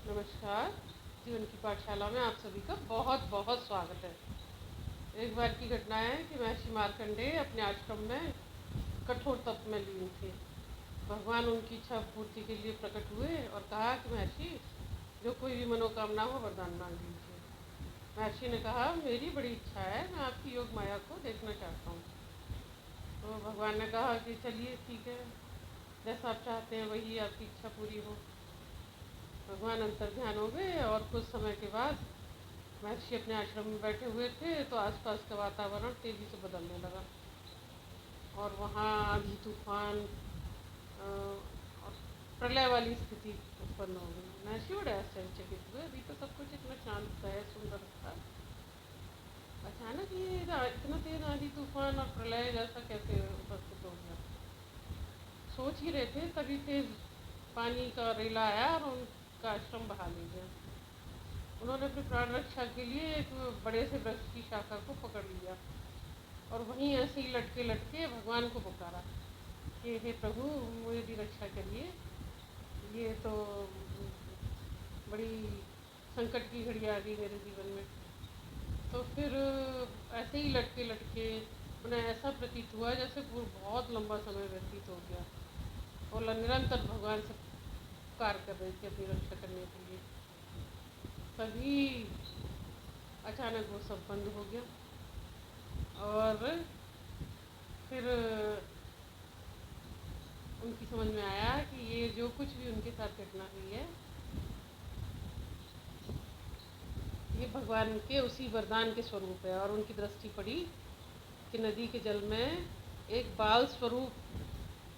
नमस्कार। जीवन की पाठशाला में आप सभी का बहुत बहुत स्वागत है। एक बार की घटना है कि महर्षि मार्कंडेय अपने आश्रम में कठोर तप में लीन थे। भगवान उनकी इच्छा पूर्ति के लिए प्रकट हुए और कहा कि महर्षि, जो कोई भी मनोकामना हो वरदान मांग लीजिए। महर्षि ने कहा, मेरी बड़ी इच्छा है, मैं आपकी योग माया को देखना चाहता हूँ। तो भगवान ने कहा कि चलिए ठीक है, जैसा आप चाहते हैं वही आपकी इच्छा पूरी हो। भगवान अंतर ध्यान हो गए और कुछ समय के बाद महर्षि अपने आश्रम में बैठे हुए थे तो आसपास का वातावरण तेजी से बदलने लगा और वहाँ आंधी तूफान और प्रलय वाली स्थिति उत्पन्न हो गई। महर्षि बड़े आश्चर्यचकित हुए, अभी तो सब कुछ इतना शांत है, सुंदर था। अचानक ये इतना तेज आंधी तूफान और प्रलय जैसा कैसे उपस्थित हो गया। सोच ही रहे थे तभी तेज पानी का रेला आया और उनका आश्रम बहा ले गया। उन्होंने अपनी प्राण रक्षा के लिए एक बड़े से वृक्ष की शाखा को पकड़ लिया और वहीं ऐसे ही लटके लटके भगवान को पुकारा कि हे प्रभु, मेरी रक्षा करिए, ये तो बड़ी संकट की घड़ी आ गई मेरे जीवन में। तो फिर ऐसे ही लटके लटके उन्हें ऐसा प्रतीत हुआ जैसे बहुत लंबा समय व्यतीत हो गया और निरंतर भगवान से पुकार कर रही थी अपनी रक्षा करने के लिए। तभी अचानक वो सब बंद हो गया और फिर उनकी समझ में आया कि ये जो कुछ भी उनके साथ घटना हुई है, ये भगवान के उसी वरदान के स्वरूप है। और उनकी दृष्टि पड़ी कि नदी के जल में एक बाल स्वरूप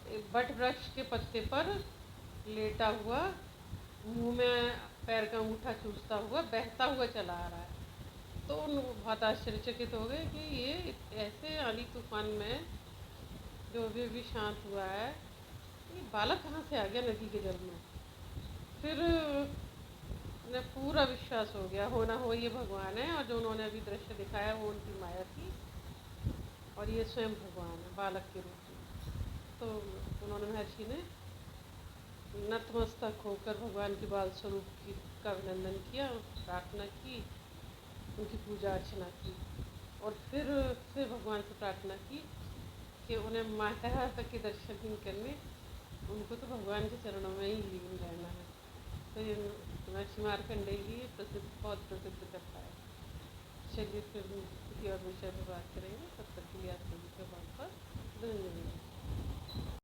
एक बट वृक्ष के पत्ते पर लेटा हुआ, मुंह में पैर का अंगूठा चूसता हुआ बहता हुआ चला आ रहा है। तो उन बहुत आश्चर्यचकित हो गए कि ये ऐसे आंधी तूफान में जो अभी शांत हुआ है, ये बालक कहाँ से आ गया नदी के जल में। फिर उन्हें पूरा विश्वास हो गया, हो ना हो ये भगवान है और जो उन्होंने अभी दृश्य दिखाया वो उनकी माया थी और ये स्वयं भगवान है बालक के रूप में। तो उन्होंने महर्षि ने नतमस्तक होकर भगवान के बाल स्वरूप की का अभिनंदन किया, प्रार्थना की, उनकी पूजा अर्चना की और फिर भगवान से प्रार्थना की कि उन्हें माता के दर्शन ही करने, उनको तो भगवान के चरणों में ही लीन रहना है। तो ये महर्षि मार्कंडेय जी बहुत प्रसिद्ध कथा है। चलिए फिर किसी और विषय पर बात करेंगे, तब तक के लिए आप सभी का बहुत बहुत धन्यवाद।